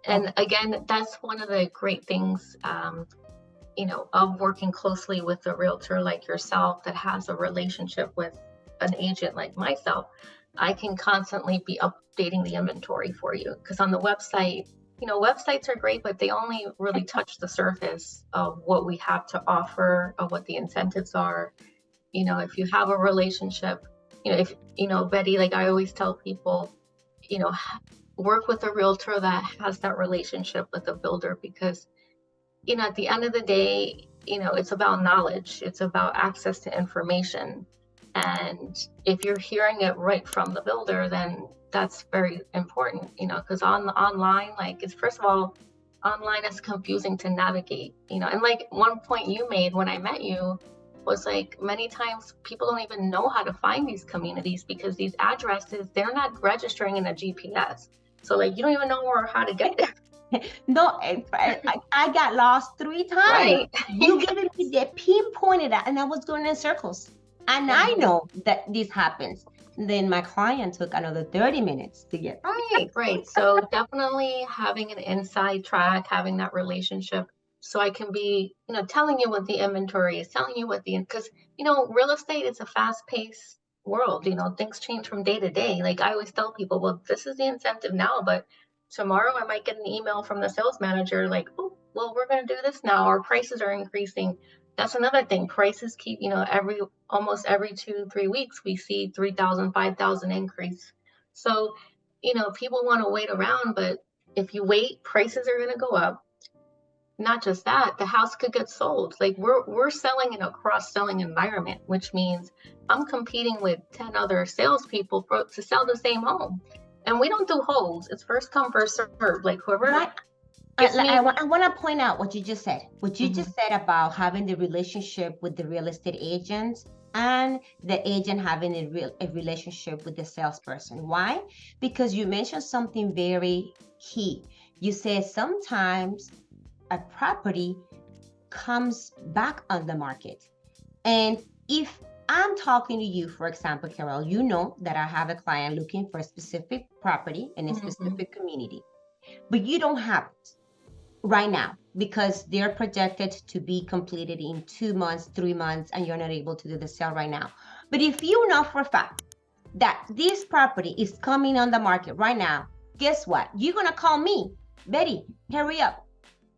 And again, that's one of the great things, of working closely with a realtor like yourself that has a relationship with an agent like myself. I can constantly be updating the inventory for you, because on the website, websites are great, but they only really touch the surface of what we have to offer, of what the incentives are. If you have a relationship, if Betty, like I always tell people, work with a realtor that has that relationship with the builder, because at the end of the day, it's about knowledge, it's about access to information. And if you're hearing it right from the builder, then that's very important, because online, first of all, online is confusing to navigate, and like one point you made when I met you was like, many times people don't even know how to find these communities because these addresses, they're not registering in a GPS. So like, you don't even know how to get there. No, I got lost 3 times. Right. You gave me the pinpointed at, and I was going in circles. And I know that this happens. Then my client took another 30 minutes to get. Right. So definitely having an inside track, having that relationship, so I can be, telling you what the inventory is, telling you what because, real estate is a fast-paced world. Things change from day to day. Like I always tell people, well, this is the incentive now, but tomorrow I might get an email from the sales manager like, oh, well, we're going to do this now. Our prices are increasing. That's another thing. Prices keep, almost every 2-3 weeks, we see 3,000, 5,000 increase. So, people want to wait around, but if you wait, prices are going to go up. Not just that, the house could get sold. Like we're selling in a cross-selling environment, which means I'm competing with 10 other salespeople to sell the same home. And we don't do holds. It's first come, first serve. Like whoever. Right. I want to point out what you just said. What you just said about having the relationship with the real estate agent and the agent having a relationship with the salesperson. Why? Because you mentioned something very key. You said sometimes a property comes back on the market. And if I'm talking to you, for example, Carol, you know that I have a client looking for a specific property in a specific community, but you don't have it right now because they're projected to be completed in 2 months, 3 months, and you're not able to do the sale right now. But if you know for a fact that this property is coming on the market right now, guess what? You're going to call me, Betty, hurry up,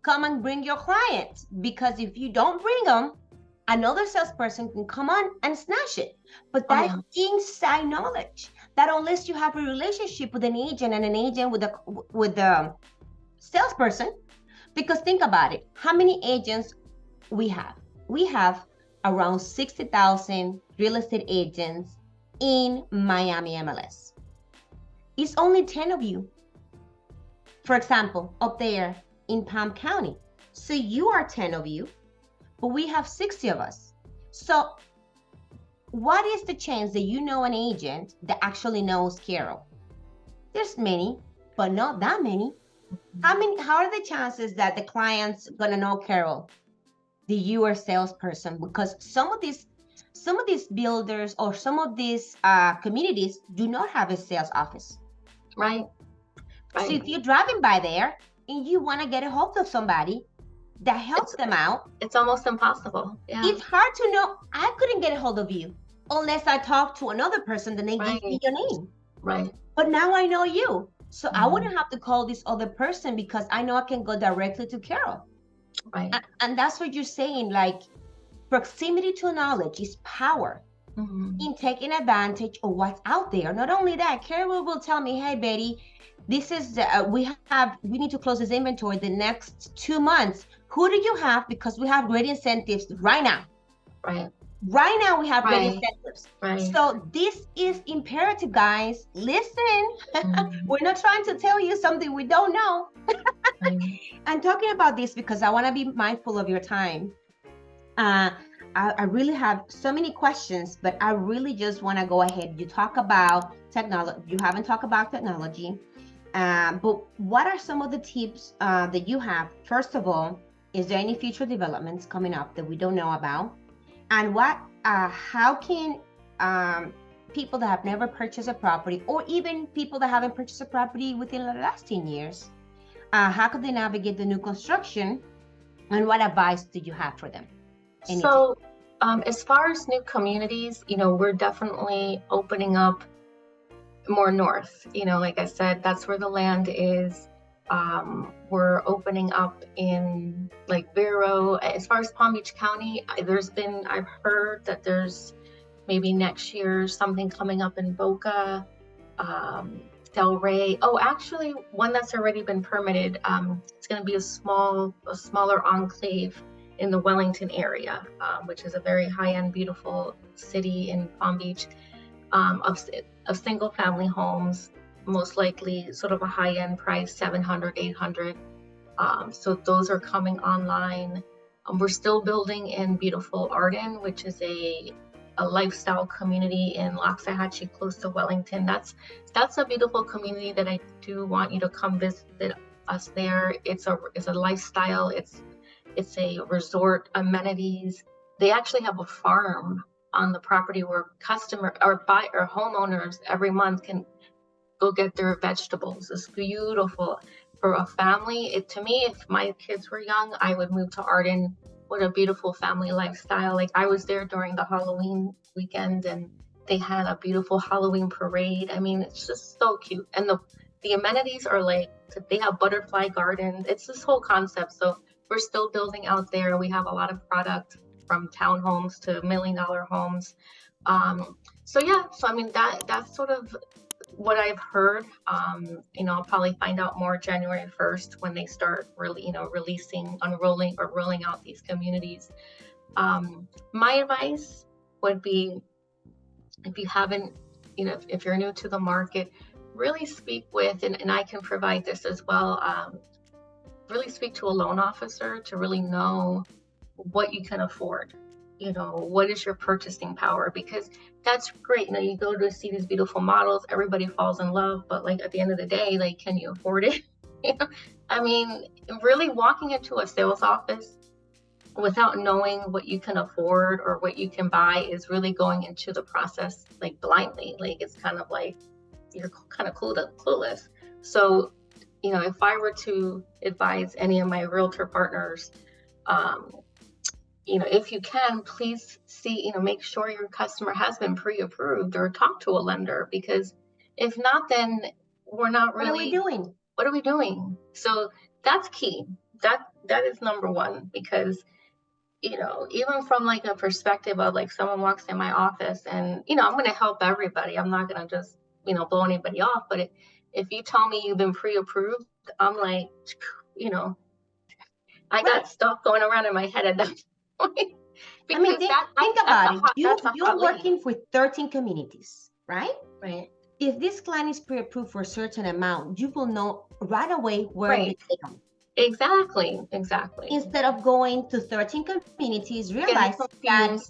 come and bring your clients, because if you don't bring them, another salesperson can come on and snatch it. But that's inside knowledge that unless you have a relationship with an agent and an agent with the salesperson, because think about it, how many agents we have? We have around 60,000 real estate agents in Miami MLS. It's only 10 of you, for example, up there in Palm County. So you are 10 of you, but we have 60 of us. So what is the chance that you know an agent that actually knows Carol? There's many, but not that many. How are the chances that the client's gonna know Carol, the you are salesperson? Because some of these builders or some of these communities do not have a sales office. Right. So if you're driving by there and you want to get a hold of somebody that helps them out, it's almost impossible. Yeah. It's hard to know. I couldn't get a hold of you unless I talked to another person, then they give me your name. Right. But now I know you. So I wouldn't have to call this other person because I know I can go directly to Carol. Right. And that's what you're saying, like proximity to knowledge is power in taking advantage of what's out there. Not only that, Carol will tell me, hey, Betty, this is, we need to close this inventory the next 2 months. Who do you have? Because we have great incentives right now. Right. Right now we have great incentives. Right. So this is imperative, guys. Listen, we're not trying to tell you something we don't know. I'm talking about this because I want to be mindful of your time. I really have so many questions, but I really just want to go ahead. You talk about technology. You haven't talked about technology. But what are some of the tips that you have? First of all, is there any future developments coming up that we don't know about? And how can people that have never purchased a property, or even people that haven't purchased a property within the last 10 years, how could they navigate the new construction? And what advice do you have for them? So as far as new communities, we're definitely opening up more north. Like I said, that's where the land is. We're opening up in like Vero. As far as Palm Beach County, I've heard that there's maybe next year something coming up in Boca, Del Rey. Oh, actually one that's already been permitted. It's going to be a smaller enclave in the Wellington area, which is a very high-end, beautiful city in Palm Beach, of single family homes, most likely sort of a high-end price, 700, 800. So those are coming online. We're still building in beautiful Arden, which is a lifestyle community in Loxahatchee, close to Wellington. That's a beautiful community that I do want you to come visit us there. It's a lifestyle. It's a resort, amenities. They actually have a farm on the property where homeowners every month can go get their vegetables. It's beautiful for a family. To me, if my kids were young, I would move to Arden. What a beautiful family lifestyle. Like, I was there during the Halloween weekend, and they had a beautiful Halloween parade. I mean, it's just so cute. And the amenities are like, they have butterfly gardens. It's this whole concept. So we're still building out there. We have a lot of product from townhomes to $1 million homes. So I mean, that's sort of what I've heard. I'll probably find out more January 1st when they start really, rolling out these communities. My advice would be, if you haven't, if you're new to the market, really speak with, and I can provide this as well, really speak to a loan officer to really know what you can afford. What is your purchasing power? Because that's great. You go to see these beautiful models, everybody falls in love, but like at the end of the day, like, can you afford it? I mean, really walking into a sales office without knowing what you can afford or what you can buy is really going into the process like blindly. Like, it's kind of like you're kind of clueless. So, if I were to advise any of my realtor partners, if you can, please see, make sure your customer has been pre-approved or talk to a lender, because if not, then we're not really. What are we doing? So that's key. That is number one, because, even from like a perspective of like someone walks in my office and, I'm going to help everybody. I'm not going to just, blow anybody off. But if you tell me you've been pre-approved, I'm like, I got stuff going around in my head at that point. I mean, think about it. You're working for 13 communities, right? Right. If this client is pre-approved for a certain amount, you will know right away where they come. Exactly. Instead of going to 13 communities, realize that 10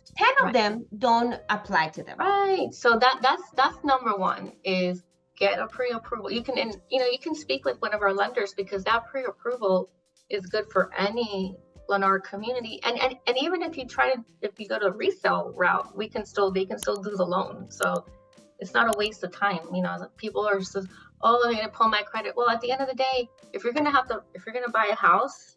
of them don't apply to them. Right. So that's number one, is get a pre-approval. You can speak with one of our lenders, because that pre-approval is good for any Lennar community. And even if you go to a resale route, they can still do the loan. So it's not a waste of time. People are just, oh, I'm going to pull my credit. Well, at the end of the day, if you're going to buy a house,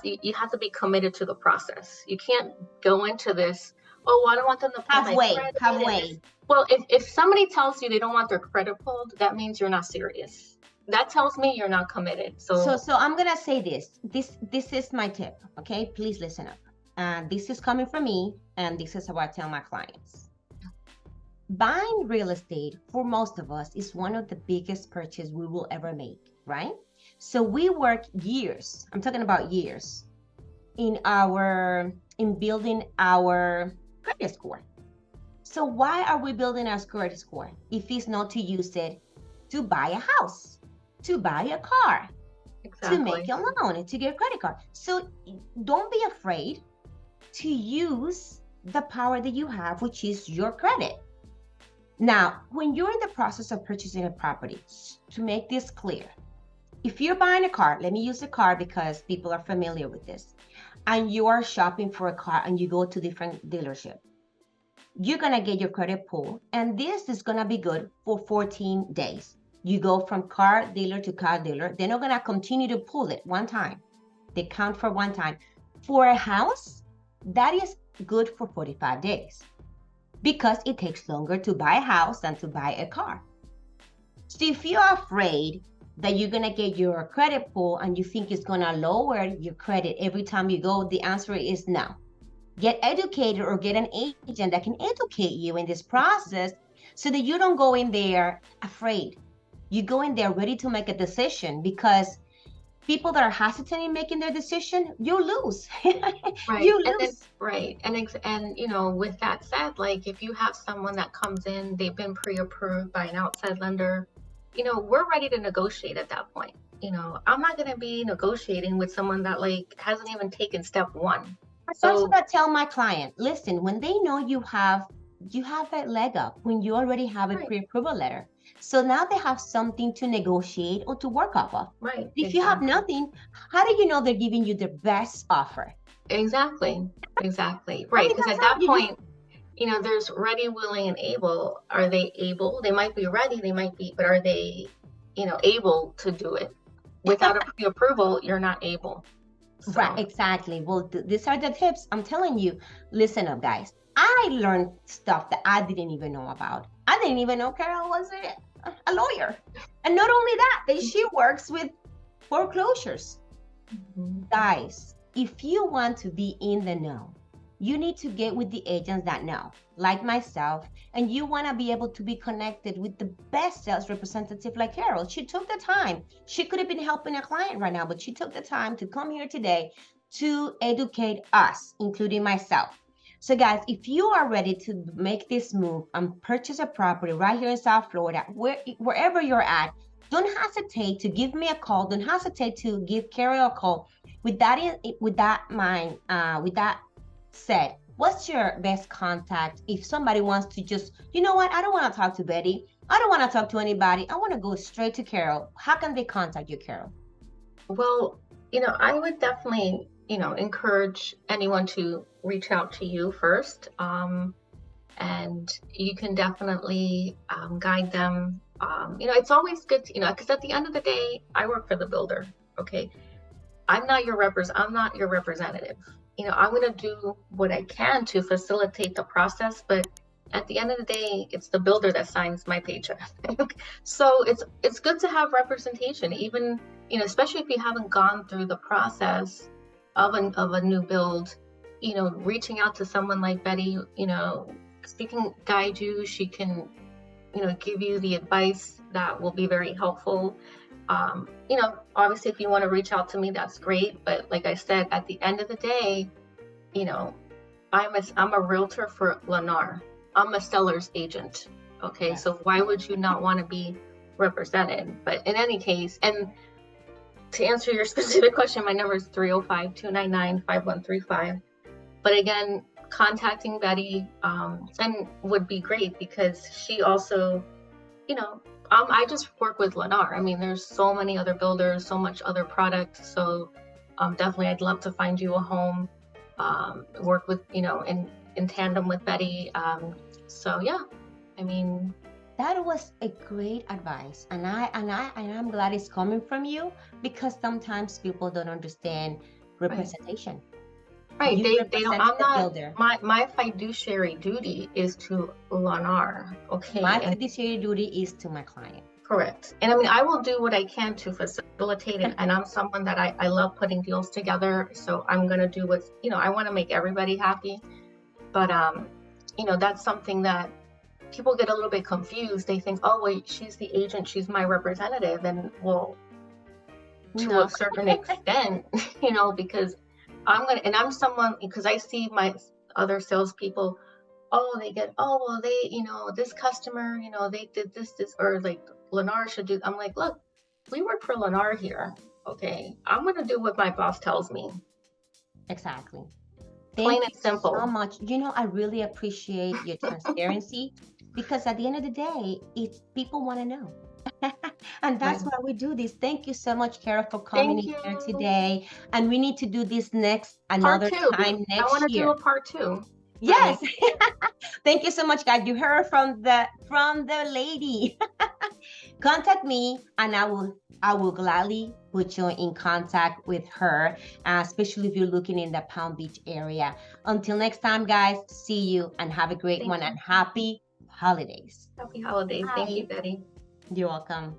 you have to be committed to the process. You can't go into this, oh, I don't want them to pull my credit. Halfway. Well, if somebody tells you they don't want their credit pulled, that means you're not serious. That tells me you're not committed. So I'm gonna say this. This is my tip. Okay, please listen up. This is coming from me, and this is how I tell my clients. Buying real estate for most of us is one of the biggest purchases we will ever make, right? So we work years. I'm talking about years in building our credit score. So why are we building our credit score if it's not to use it to buy a house, to buy a car, to make a loan, to get a credit card? So don't be afraid to use the power that you have, which is your credit. Now, when you're in the process of purchasing a property, to make this clear, if you're buying a car, let me use a car because people are familiar with this, and you are shopping for a car and you go to different dealership, you're gonna get your credit pulled, and this is gonna be good for 14 days. You go from car dealer to car dealer. They're not gonna continue to pull it one time. They count for one time. For a house, that is good for 45 days because it takes longer to buy a house than to buy a car. So if you're afraid that you're gonna get your credit pulled and you think it's gonna lower your credit every time you go, the answer is no. Get educated or get an agent that can educate you in this process so that you don't go in there afraid. You go in there ready to make a decision, because people that are hesitant in making their decision, you lose. Right. You lose. And with that said, like if you have someone that comes in, they've been pre-approved by an outside lender, we're ready to negotiate at that point. I'm not going to be negotiating with someone that like hasn't even taken step one. That's So what I tell my client. Listen, when they know you have that leg up, when you already have a right, pre-approval letter. So now they have something to negotiate or to work off of. right, If you have exactly. nothing, how do you know they're giving you the best offer? Exactly. Exactly. I Right. mean, Because that's at how that point, there's ready, willing, and able. Are they able? They might be ready, they might be, but are they, able to do it? Without a pre-approval, you're not able. Right, So, exactly. Well, these are the tips. I'm telling you, listen up, guys. I learned stuff that I didn't even know about. I didn't even know Carol was a lawyer. And not only that, that she works with foreclosures. Guys, if you want to be in the know, you need to get with the agents that know, like myself, and you want to be able to be connected with the best sales representative like Carol. She took the time. She could have been helping a client right now, but she took the time to come here today to educate us, including myself. So guys, if you are ready to make this move and purchase a property right here in South Florida, wherever you're at, don't hesitate to give me a call. Don't hesitate to give Carol a call. With that said, what's your best contact if somebody wants to just, you know what, I don't want to talk to Betty. I don't want to talk to anybody. I want to go straight to Carol. How can they contact you, Carol? well, I would definitely, encourage anyone to reach out to you first. And you can definitely guide them. It's always good to, because at the end of the day, I work for the builder. Okay. I'm not your representative. I'm going to do what I can to facilitate the process, but at the end of the day, it's the builder that signs my paycheck. So it's good to have representation, even, especially if you haven't gone through the process of a new build, reaching out to someone like Betty, she can guide you, she can, give you the advice that will be very helpful. Obviously, if you want to reach out to me, that's great. But like I said, at the end of the day, I'm a realtor for Lennar. I'm a seller's agent. Okay, Yes. so why would you not want to be represented? But in any case, and to answer your specific question, my number is 305-299-5135. But again, contacting Betty and would be great because she also, I just work with Lennar. I mean, there's so many other builders, so much other products. So definitely, I'd love to find you a home, work with, in tandem with Betty. So yeah, I mean, that was a great advice, and I'm glad it's coming from you because sometimes people don't understand representation. Right. You They don't. represent I'm the not. builder. My fiduciary duty is to Lennar. Okay. My And fiduciary duty is to my client. correct. And I mean, I will do what I can to facilitate it. And I'm someone that I love putting deals together. So I'm gonna do what's, I want to make everybody happy. But that's something that people get a little bit confused. They think, oh wait, she's the agent, she's my representative, and well, to No. a certain extent, because I'm someone, because I see my other salespeople, well, they, this customer, they did this, or like Lennar should do. I'm like, look, we work for Lennar here. Okay. I'm going to do what my boss tells me. Exactly. Plain Thank and you simple. so much. I really appreciate your transparency because at the end of the day, it's people want to know. And that's Right. why we do this. Thank you so much, Carol, for coming Thank in here you. today. And we need to do this Part another two. time I next want to do year. a part two. Yes. Thank you so much, guys. You heard from the lady. Contact me and I will gladly put you in contact with her, especially if you're looking in the Palm Beach area. Until next time, guys, see you and have a great one and happy holidays. Happy holidays. Bye. Thank you, Betty. You're welcome.